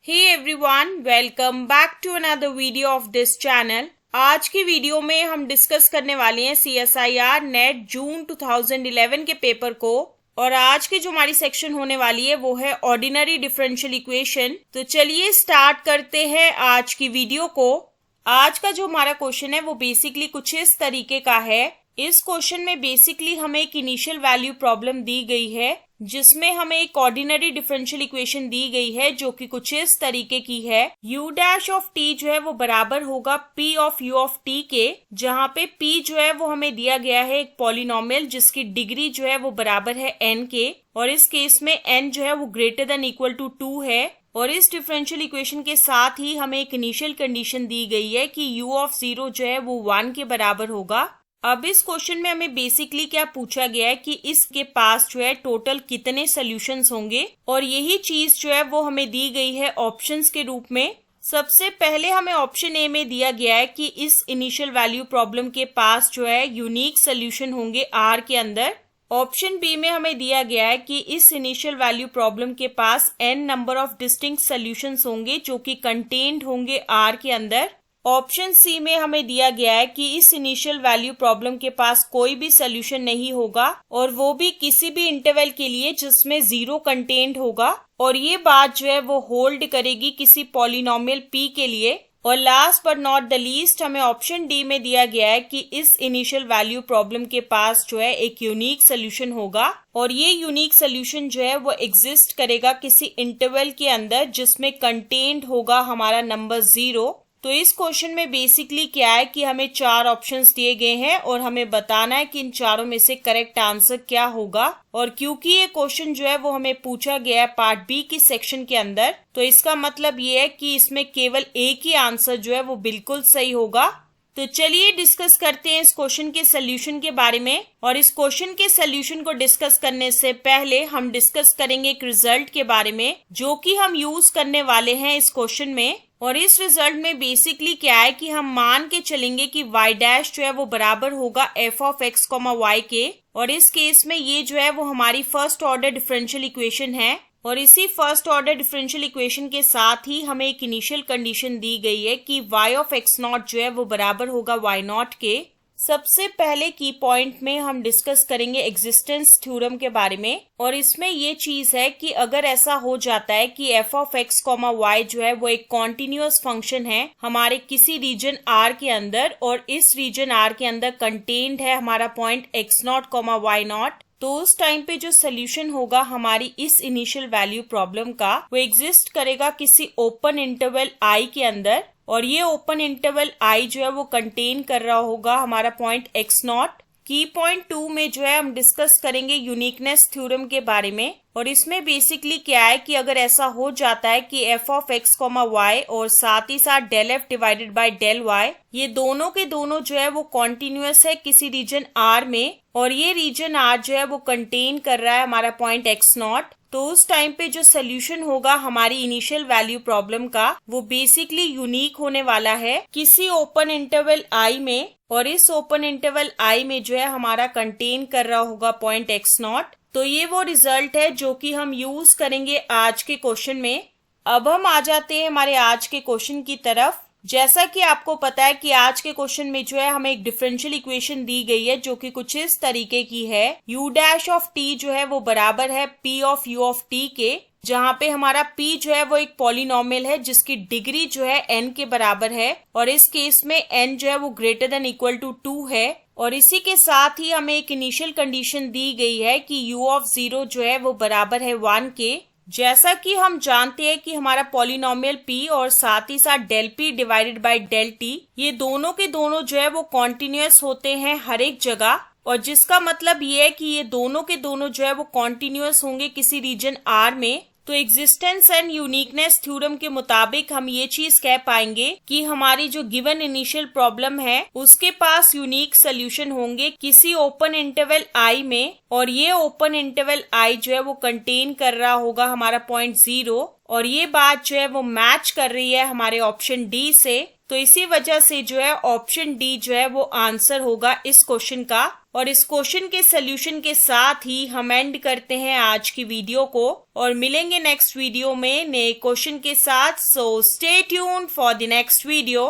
Hey everyone, welcome back to another video of this channel. आज की video में हम डिस्कस करने वाले हैं CSIR नेट जून 2011 के पेपर को। और आज की जो हमारी सेक्शन होने वाली है वो है ऑर्डिनरी डिफरेंशियल इक्वेशन। तो चलिए स्टार्ट करते हैं आज की वीडियो को। आज का जो हमारा क्वेश्चन है वो बेसिकली कुछ इस तरीके का है। इस क्वेश्चन में बेसिकली हमें एक इनिशियल वैल्यू प्रॉब्लम दी गई है जिसमें हमें एक ऑर्डिनरी डिफरेंशियल इक्वेशन दी गई है जो कि कुछ इस तरीके की है। u डैश ऑफ t जो है वो बराबर होगा p of u of t के, जहाँ पे p जो है वो हमें दिया गया है एक पॉलिनोमियल जिसकी डिग्री जो है वो बराबर है n के, और इस केस में n जो है वो ग्रेटर देन इक्वल टू 2 है। और इस डिफरेंशियल इक्वेशन के साथ ही हमें एक इनिशियल कंडीशन दी गई है कि u ऑफ 0 जो है वो 1 के बराबर होगा। अब इस क्वेश्चन में हमें बेसिकली क्या पूछा गया है कि इसके पास जो है टोटल कितने सॉल्यूशंस होंगे, और यही चीज जो है वो हमें दी गई है ऑप्शंस के रूप में। सबसे पहले हमें ऑप्शन ए में दिया गया है कि इस इनिशियल वैल्यू प्रॉब्लम के पास जो है यूनिक सोल्यूशन होंगे R के अंदर। ऑप्शन बी में हमें दिया गया है कि इस इनिशियल वैल्यू प्रॉब्लम के पास n number of distinct solutions होंगे जो कि कंटेन्ड होंगे R के अंदर। ऑप्शन सी में हमें दिया गया है कि इस इनिशियल वैल्यू प्रॉब्लम के पास कोई भी सोल्यूशन नहीं होगा, और वो भी किसी भी इंटरवल के लिए जिसमें 0 कंटेन्ड होगा, और ये बात जो है वो होल्ड करेगी किसी पॉलिनोमियल p के लिए। और last but not the least हमें ऑप्शन डी में दिया गया है कि इस इनिशियल वैल्यू प्रॉब्लम के पास जो है एक यूनिक सोल्यूशन होगा, और ये यूनिक सोल्यूशन जो है वो एग्जिस्ट करेगा किसी इंटरवल के अंदर जिसमें कंटेन्ड होगा हमारा नंबर 0। तो इस क्वेश्चन में बेसिकली क्या है कि हमें 4 ऑप्शंस दिए गए हैं और हमें बताना है कि इन चारों में से करेक्ट आंसर क्या होगा। और क्योंकि ये क्वेश्चन जो है वो हमें पूछा गया है पार्ट बी की सेक्शन के अंदर, तो इसका मतलब ये है कि इसमें केवल एक ही आंसर जो है वो बिल्कुल सही होगा। तो चलिए डिस्कस करते हैं इस क्वेश्चन के सोल्यूशन के बारे में। और इस क्वेश्चन के सोल्यूशन को डिस्कस करने से पहले हम डिस्कस करेंगे एक रिजल्ट के बारे में जो कि हम यूज करने वाले हैं इस क्वेश्चन में। और इस रिजल्ट में बेसिकली क्या है कि हम मान के चलेंगे कि y डैश जो है वो बराबर होगा f ऑफ x, y के। और इस केस में ये जो है वो हमारी फर्स्ट ऑर्डर डिफरेंशियल इक्वेशन है, और इसी फर्स्ट ऑर्डर डिफरेंशियल इक्वेशन के साथ ही हमें एक इनिशियल कंडीशन दी गई है कि y ऑफ x नॉट जो है वो बराबर होगा y नॉट के। सबसे पहले की पॉइंट में हम डिस्कस करेंगे एग्जिस्टेंस थ्योरम के बारे में, और इसमें ये चीज है कि अगर ऐसा हो जाता है कि f ऑफ x, y जो है वो एक कॉन्टिन्यूअस फंक्शन है हमारे किसी रीजन R के अंदर, और इस रीजन R के अंदर कंटेन्ड है हमारा point x not, y not, तो उस टाइम पे जो सोल्यूशन होगा हमारी इस इनिशियल वैल्यू प्रॉब्लम का वो एग्जिस्ट करेगा किसी ओपन इंटरवल I के अंदर, और ये ओपन इंटरवल I जो है वो कंटेन कर रहा होगा हमारा पॉइंट x नॉट। की पॉइंट 2 में जो है हम डिस्कस करेंगे यूनिकनेस थ्योरम के बारे में, और इसमें बेसिकली क्या है कि अगर ऐसा हो जाता है कि f ऑफ x, y और साथ ही साथ del f divided by del y, ये दोनों के दोनों जो है वो कॉन्टिन्यूअस है किसी रीजन R में, और ये रीजन R जो है वो कंटेन कर रहा है हमारा पॉइंट x नॉट, तो उस टाइम पे जो सोल्यूशन होगा हमारी इनिशियल वैल्यू प्रॉब्लम का वो बेसिकली यूनिक होने वाला है किसी ओपन इंटरवल I में, और इस ओपन इंटरवल I में जो है हमारा कंटेन कर रहा होगा पॉइंट x नॉट। तो ये वो रिजल्ट है जो कि हम यूज करेंगे आज के क्वेश्चन में। अब हम आ जाते हैं हमारे आज के क्वेश्चन की तरफ। जैसा कि आपको पता है कि आज के क्वेश्चन में जो है हमें एक डिफरेंशियल इक्वेशन दी गई है जो कि कुछ इस तरीके की है। u डैश ऑफ t जो है वो बराबर है p of u of t के, जहाँ पे हमारा p जो है वो एक पॉलिनोमियल है जिसकी डिग्री जो है n के बराबर है, और इस केस में n जो है वो ग्रेटर देन इक्वल टू 2 है। और इसी के साथ ही हमें एक इनिशियल कंडीशन दी गई है कि u ऑफ 0 जो है वो बराबर है 1 के। जैसा कि हम जानते हैं कि हमारा पॉलिनोमियल p और साथ ही साथ del p divided by del t, ये दोनों के दोनों जो है वो कॉन्टिन्यूअस होते हैं हर एक जगह, और जिसका मतलब ये है कि ये दोनों के दोनों जो है वो कॉन्टिन्यूअस होंगे किसी रीजन R में। तो एग्जिस्टेंस एंड यूनिकनेस थ्योरम के मुताबिक हम ये चीज कह पाएंगे कि हमारी जो गिवन इनिशियल प्रॉब्लम है उसके पास यूनिक सोल्यूशन होंगे किसी ओपन इंटरवल I में, और ये ओपन इंटरवल I जो है वो कंटेन कर रहा होगा हमारा पॉइंट 0, और ये बात जो है वो मैच कर रही है हमारे ऑप्शन डी से। तो इसी वजह से जो है ऑप्शन डी जो है वो आंसर होगा इस क्वेश्चन का। और इस क्वेश्चन के सोल्यूशन के साथ ही हम एंड करते हैं आज की वीडियो को और मिलेंगे नेक्स्ट वीडियो में नए क्वेश्चन के साथ। So stay tuned for the next video.